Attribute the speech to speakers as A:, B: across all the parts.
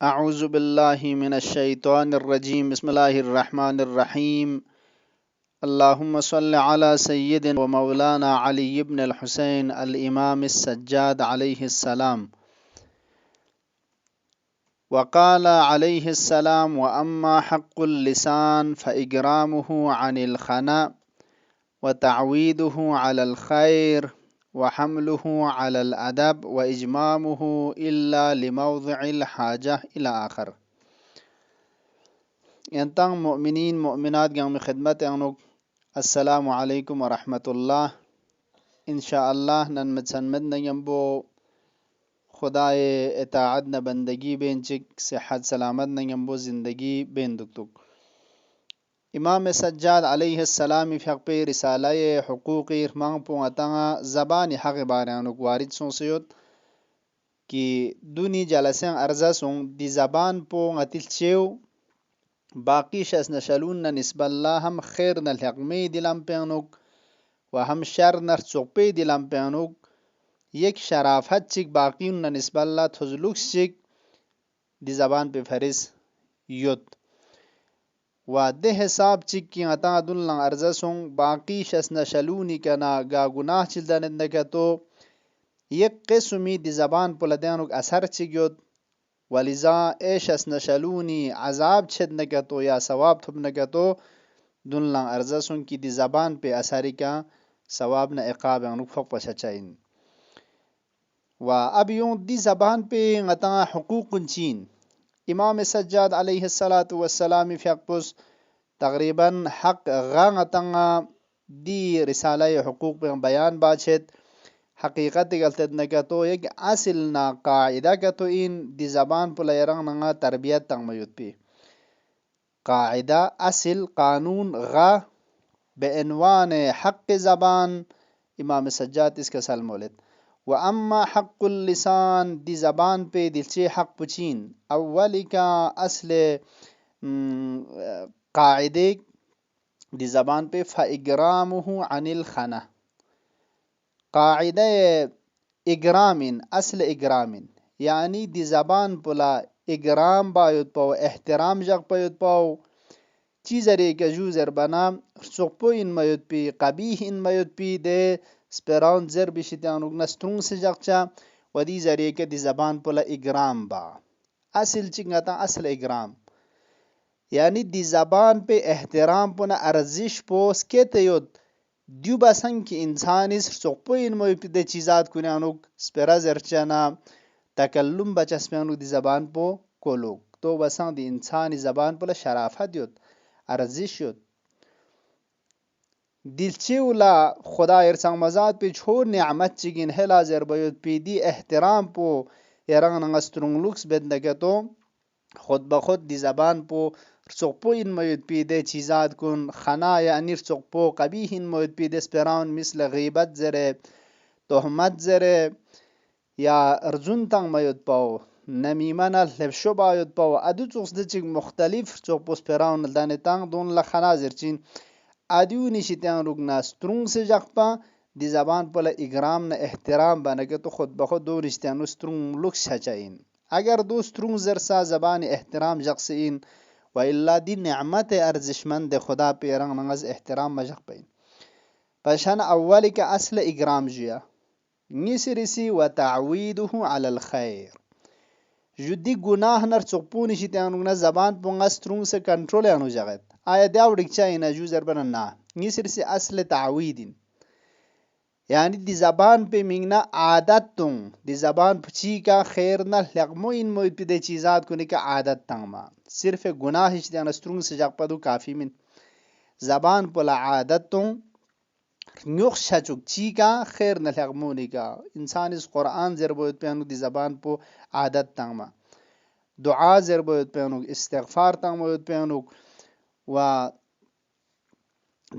A: أعوذ بالله من الشيطان الرجيم بسم الله الرحمن الرحيم اللهم صل على سيدنا ومولانا علي بن الحسين الإمام السجاد عليه السلام. وقال عليه السلام: وأما حق اللسان فإكرامه عن الخنا وتعويده على الخير وحمله على الأدب وإجمامه إلا لموضع الحاجة إلى آخر. ينتظم مؤمنين مؤمنات قام خدمت أنو السلام عليكم ورحمة الله. إن شاء الله ننمتسن مدن ينبو خدای اطاعت نہ بندگی بین چک صحت سلامت نہ ينبو زندگی بین دکتک. امام سجاد علیہ السلام فیق پہ رسالہ حقوقی رمان پونتاں زبان حق بارانک وارد سونسیوت کی دونی جلسیں ارزا سون دی زبان پونتل چیو باقی شس نشلون نسبت اللہ ہم خیر نلحقمی دلم پینوک و ہم شر نرچوپی دلم پینوک یک شرافت چک باقی نسبت اللہ تھزلوک چک دی زبان پہ فرس یوت و دے حساب چک کی عطا دلن ارزسوں باقی شس نشلونی کنا گا گناہ چلدن نکتو یک قسمی دی زبان پلدینوک اثر چک یوت ولذا ایشس نشلونی عذاب چھد نکتو یا ثواب تھب نکتو دلن ارزسوں کی دی زبان پہ اثری کا ثواب نہ عقاب انک فوق پچھچائن. و اب یوں دی زبان پہ غطا حقوق چین امام سجاد علیہ السلام فیقپس تقریباً حق غاغتنگا دی رسالہ حقوق پہ بیان باچھت حقیقت غلطت نکتو یک اصل نا قاعدہ کتو این دی زبان پہ لیرنگ نگا تربیت تنگ میوت پی قاعدہ اصل قانون غا بعنوان حق زبان امام سجاد اس کا سلمولت. واما حق اللسان دی زبان پہ دلچے حق پچین اولی کا اصل قاعدے دی زبان پہ فاگرامہ عن الخنا قاعدہ اگرامن اصل اگرامن یعنی دی زبان پلا اگرام بایود پاو احترام جگ پایود پاو چیز ریکا جوزر بنا سوپو ان میود پی قبیح ان میود پی دے سپیران زر بشتانوک نسترون سے جگچا و دی ذریعہ دی زبان پلا اگرام با اصل چنگتا اصل اگرام یعنی دی زبان پہ احترام پنا ارزش پوس کے تیود دیو بسنگ کی انسانی سوپو ان میود پی دے چیزات کنیانوک سپیرا زرچانا تکلم بچسپیانوک دی زبان پو کولوک تو بسنگ دی انسانی زبان پلا شرافت یود ارزش یود دلچیولا خدا ارسان مزاد پی چھوڑ نعمت چگین ہلا زربیود پی دی احترام پو یرنگ ننگسترنگ لوکس بید نکتو خود بخود دی زبان پو رسوپو ان میود پی دے چیزات کن خنا یعنی رسوپو قبیح ان میود پی دے سپیران مثل غیبت زرے تہمت زرے یا ارزون تنگ میود پاو نمیمن لبشو بایود پاو ادو چوس دے چگ مختلف رسوپو سپیران دانے تنگ دون لخنا زرچین ادیو نشیتیان رگنا سترون سے جگپا دی زبان پلا اگرام نہ احترام بنگے تو خود بخود دو نشیتیان سترون لکس چھچائین اگر دو سترون زرسا زبان احترام جگسین و اللہ دی نعمت ارزشمند خدا پی رنگ نغز احترام مجگ پین پشان اولی کا اصل اگرام جیا نیسرسی و تعویدہ علی الخیر جدی گناہ نر چپو نشیتیان رگنا زبان پونگا سترون سے کنٹرول یانو جگت آیا دیاوڑک چاہینا جو زربنا نا نیسر سے اصل تعویدین یعنی دی زبان پہ منگنا عادت توں دی زبان پچی کا خیر نہ لغمو ان موید پہ دے چیزات کو نکا عادت تنگ ما صرف گناہ دیانا سترون سے جاگ پدو کافی من زبان پلا عادت توں نیوخ شچک چی کا خیر نہ لغمو نکا انسان اس قرآن زربوید پہنو دی زبان پو عادت تنگ ما دعا زربوید پہنو استغفار تنگ موید پہنو و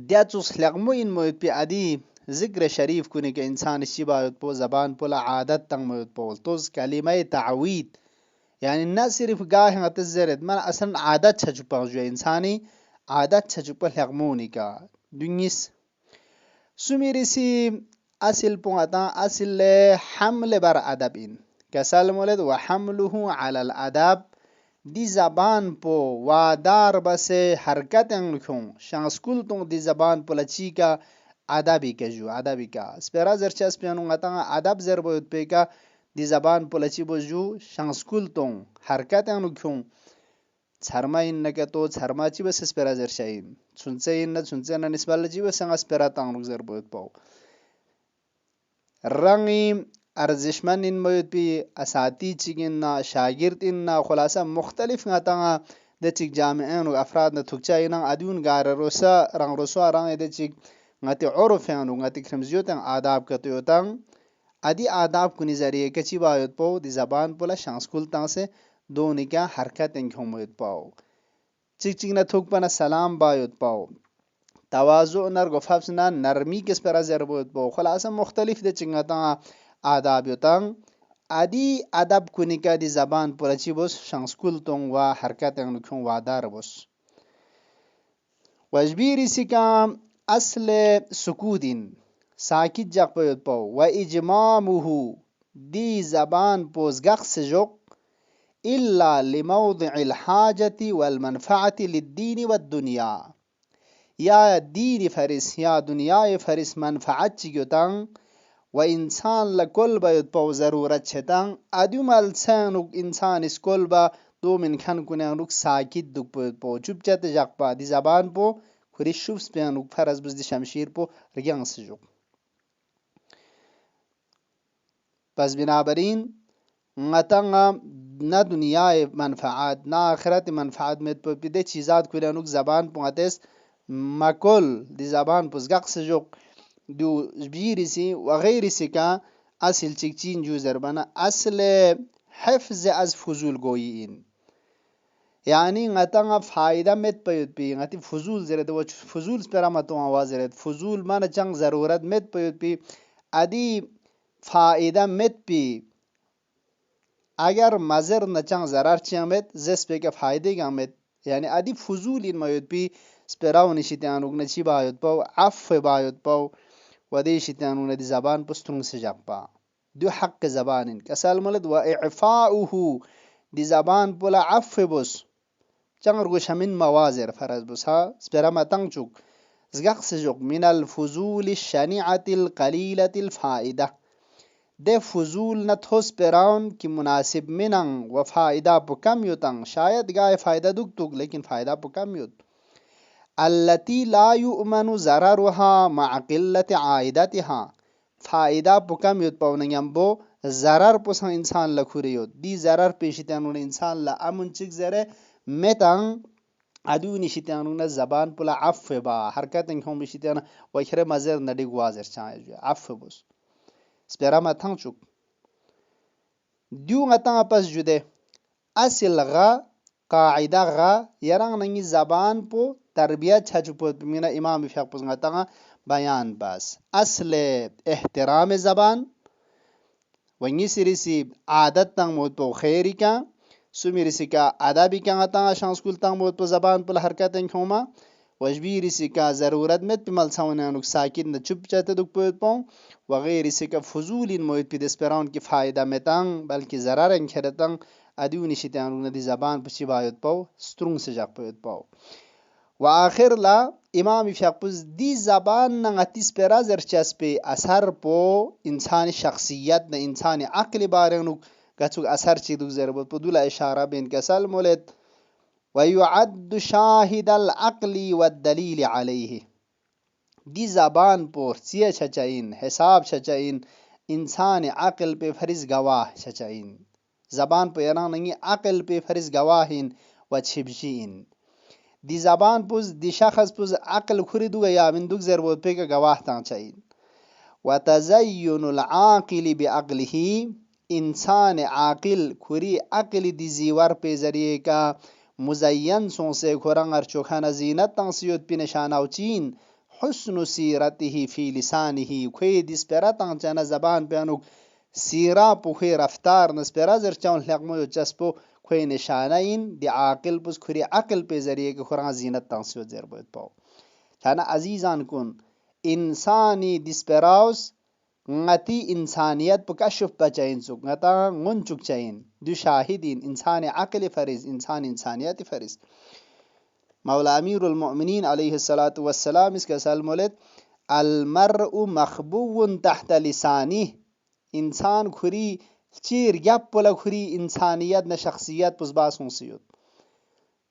A: دیاتوس لغمو ان موید پی ادی ذکر شریف کنی کہ انسان اسی باید پو زبان پولا عادت تنگ موید پول توز کلمہ تعوید یعنی نہ صرف گاہ غتز زرد من اصلا عادت چھا چپا جو انسانی عادت چھا چپا لغمونی کا دنیس سمیری سی اصل پونتا اصل حمل بر ادب ان کسال مولد و حملہ علی الادب دی زبان پو وادار بسه حرکت انکون شانسکول تون دی زبان پو لچی کا ادبی که جو ادبی کا سپیرا زرچس پیانو غتا ادب زر بود پیکا دی زبان پو لچی بو جو شانسکول تون حرکت انکون چرما این نکه تو چرما چی بس سپیرا زرچاین چونچه این نه چونچه نه نسبال چی بس انگا سپیرا تانگ زر بود پاو رنگی ارزشمن این موید پی اساتی چیگین نا شاگرد این نا خلاصا مختلف نتا ده چیگ جامعین و افراد نا تکچا اینا ادیون گار روسا رنگ روسا رنگ ده چیگ نتی عرفین و نتی کرمزیوتن آداب کتیوتن ادی آداب کنی ذریعے کچی باید پاو دی زبان پولا شانسکول تان سے دونی کا حرکت انک ہم موید پاو چیگ چیگ نا تھوک پنا سلام باید پاو تواضع نر گفت نا نرمی کس پر از بود پاو خلاصا مختلف ده چیگ نتا آداب یوتن ادی ادب کنی که دی زبان پولا چی بس شانسکول تون و حرکت انکون وادار بس وجبیری سی کام اصل سکودین ساکت جق باید پاو و اجمامه دی زبان پوزگق سجق الا لموضع الحاجة والمنفعة للدين والدنيا یا دین فرس یا دنیا فرس منفعت چیگوتن و انسان لکل باید پاو ضرورت چتن ادیو ملسان انسان اس کل با دو من کن کنن روک ساکت دوک باید پاو چوب چت جق با دی زبان پو کری شوفس بیان روک فرز بز دی شمشیر پو رگیان سجوک پس بنابراین نتنگا نہ دنیا منفعات نہ آخرت منفعات میں پو پیدے چیزات کنن روک زبان پو اتس مکل دی زبان پو زگق سجوک دو بیرسی و غیرسی کا اصل چکچین جو زربانا اصل حفظ از فضول گویی این یعنی نتنگا فائدہ مت پیود پی نتی فضول زرد و فضول سپرا متو آواز زرد فضول من چنگ ضرورت مت پیود پی ادی فائدہ مت پی اگر مزر نچنگ ضرر چیان مت زس پی که فائده گا مت یعنی ادی فضول این میود پی سپراو نشیتیانوگ نچی باید پاو عفو باید پاو و دی شیطانون دی زبان پسترون سجاق با دو حق زبان کسال ملد و اعفاؤه دی زبان پولا عفو بس چنگر گوش همین موازر فرز بس ها سپرا ما تنگ چوک زگق سجوک من الفضول الشنیعة القلیلة الفائدة ده فضول نتوس پراون کی مناسب منن و فائدہ پو کم یوتن شاید گائے فائدہ دک تک لیکن فائدہ پو کم یوت التي لا يؤمن ضررها مع قلة عائدتها فائدہ پو کم یوت پاوننگم بو ضرر پو سن انسان لکھوری یوت دی ضرر پیشتانون انسان لا امن چک زره میتن ادو نشیتانون زبان پولا عفو با حرکت انکھوں بشیتان وکھر مزر ندی گوازر چاہے جو عفو بس سپیرا ما تھنگ چک دیو غتاں پس جدے اصل غا قاعدہ غا یرانگ ننگی زبان پو تربیت چھچ پو مینا امام فیق پس غتاں بیان باس اصل احترام زبان ونگی سریسی عادت تنگ موت پو خیری کا سمی رسی کا ادابی کا غتاں شانسکول تنگ موت پو زبان پو حرکت انکھوما وجبی رسی کا ضرورت مت پی ملساونانوک ساکن نہ چپ چاہتے دک پوت پاؤں وغیر اسی کا فضول ان موت پی دسپراؤن کی فائدہ میتنگ بلکہ ضرر انکھرتنگ ادیو نشیتانو ندی زبان پچی باید پاؤ سترونگ سے جاک پوت پاؤ و آخر لا امام فیقپز دی زبان نغتی سپرا زرچس پی اثر پو انسانی شخصیت نہ انسانی عقل بارنوک گچوک اثر چی دک زربت پو دولا اشارہ بین کسل مولت وَيُعَدُّ شَاهِدَ الْعَقْلِ وَالدَّلِيلِ عَلَيْهِ دی زبان پر چیئے چھچائین حساب چھچائین انسان عقل پہ فرز گواہ چھچائین زبان پہ یران ننگی عقل پہ فرز گواہین و چھبشین دی زبان پوز دی شخص پوز عقل کھوری دو گیا من دوگ ضرورت پہ کا گواہ تان چائین وَتَزَيُّنُ الْعَاقِلِ بِعَقْلِهِ انسان عاقل کھوری عقل دی زیور پہ ذریعے کا مزین سون سے کھورنگر چوکھانا زینت تنسیوت پی نشاناو چین حسن سیرته فی لسانه کوئی دیس پیرا تنگ چانا زبان پیانوک سیرا پو کوئی رفتار نس پیرا زر چاون لقمو چسپو کوئی نشانہ این دی عاقل پس کھوری عقل پہ ذریعے کہ کھورنگر زینت تنسیوت زر بود پاو چانا عزیزان کن انسانی دیس پیراوس ngati insaniyet bu kashuf bacayin suk ngata nguncuk cayin du shahidin insani aqli fariz insaniyati fariz. Mawla Amirul Mu'minin alayhi salatu wassalam iska salmolet المرء مخبو تحت لسانه انسان کھری چیر گپ پلا کھری انسانیت نہ شخصیت پس باسون سیوت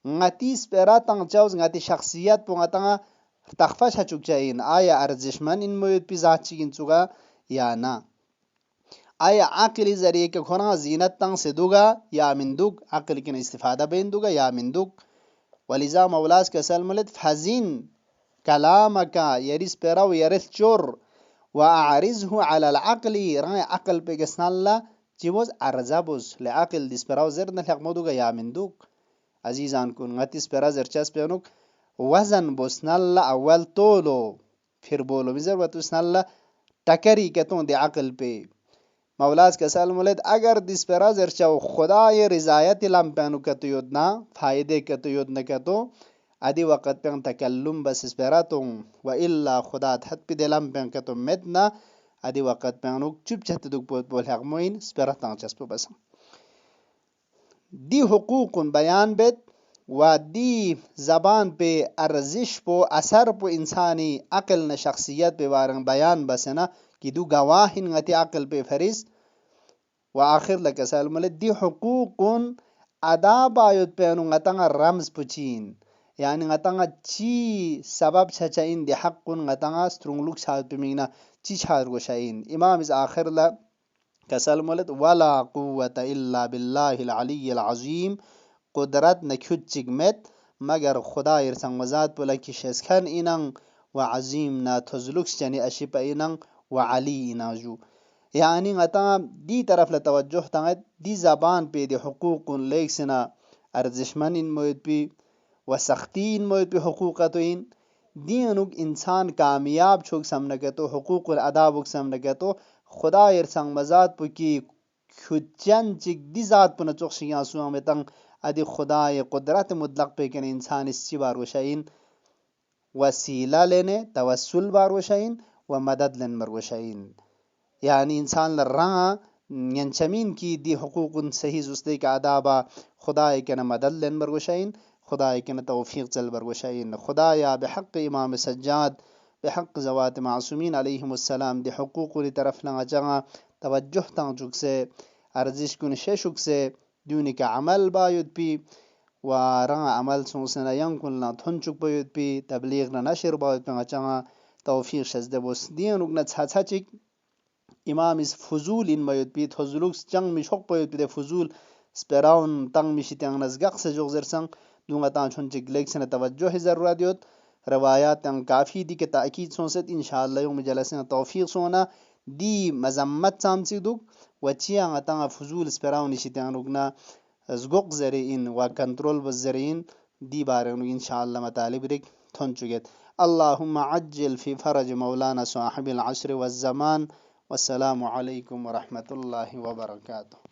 A: ngati spera tang chaus ngati shakhsiyat punga tanga takhfa chachuk chain aya arzishman in moyut pizach gin chuga ya na aya aqli zariye ke khona zinat tang se duga ya min dug aqli kin istifada bain duga ya min dug waliza mawlas ka salmalet fazin كلامك يريس بيراو يرث جور وأعرزه على العقل رأي عقل بيجسنالا جيبوز أرزابوز لعقل ديس بيراو زرنا لحق مودوغا يا من دوك عزيزان كون غتيس بيرا زرچاس بيانوك وزن بوسنالا أول طولو پھر بولو مزر وتوسنالا تکری کتون دی عقل پہ مولاز کا سال مولد اگر دس پیرا زرچاو خدا یہ رضایت لام پانو کتو یودنا فائدے کتو یودنا کتو ادی وقت پہ تکلم بس اسپراتوں و الا خدا تحت پہ دلم پہ کتو متنا ادی وقت پہ انو چپ چت دک بول بول حق موین اسپراتاں چسپ بس دی حقوق بیان بیت و دی زبان پہ ارزش پو اثر پو انسانی عقل نہ شخصیت پہ وارن بیان بس نا کہ دو گواہن غتی عقل پہ فریز و آخر لک سال مولد دی حقوق ادا بایت پہ انو غتاں رمز پچین يعني غتاں چی سبب چچاین دی حق غتاں سترونگلوک شاد بمینا چی چھار گوشاین امام از آخر لا کسل مولد ولا قوة الا بالله العلی العظیم قدرت نکھت چگمت مگر خدا ارسان وزاد بولا کی شسکن اینن و عظیم نا تزلوکس یعنی اشیپ اینن و علی ایناجو یعنی غتاں دی طرف لتوجہ تانت دی زبان پہ دی حقوق لیکسنا ارزشمن ان موید پی و سختین موید پہ حقوقت این دینوک انسان کامیاب چھوک سمنکتو حقوق الادا بک سمنکتو خدا ارسان مزاد پو کی کھچن چک دی ذات پو نچوک شیان سوان میتن ادی خدا قدرت مطلق پہ کن انسان اس چی بار وشاین وسیلہ لینے توسل بار وشاین و مدد لن مر وشاین یعنی انسان لرہاں ینچمین کی دی حقوق صحیح زستے کا ادابا خدا کن مدد لن مر وشاین خدا کن توفیق چل بر وشاین خدا یا بحق امام سجاد بحق زوات معصومین علیہم السلام دی حقوق لی طرف لنگا چگا توجہ تنگ چک سے ارزش کن ششک سے دونی کا عمل باید پی و رنگ عمل سنسنا ین کن لن تھن چک باید پی تبلیغ لن نشر باید پی چگا توفیق شزده بوس دین رکنا چھا چک امام اس فضول ان باید پی تھزلوکس چنگ مشوق باید پی فضول سپراون تنگ مشی تنگ نزگق سے جوگ زرسنگ دونگا تان چون چک لیکسن توجہ ضرورت دیوت روایات تن کافی دی کہ تاکید سونست انشاءاللہ یوم جلسن توفیق سونا دی مذمت سامسی دوک وچیاں غتاں فضول سپراون شی تن رکنا زگق زرین و کنٹرول بزرین دی بارن انشاءاللہ مطالب رک تھن چگت اللهم عجل في فرج مولانا صاحب العصر والزمان والسلام علیکم ورحمۃ اللہ وبرکاتہ.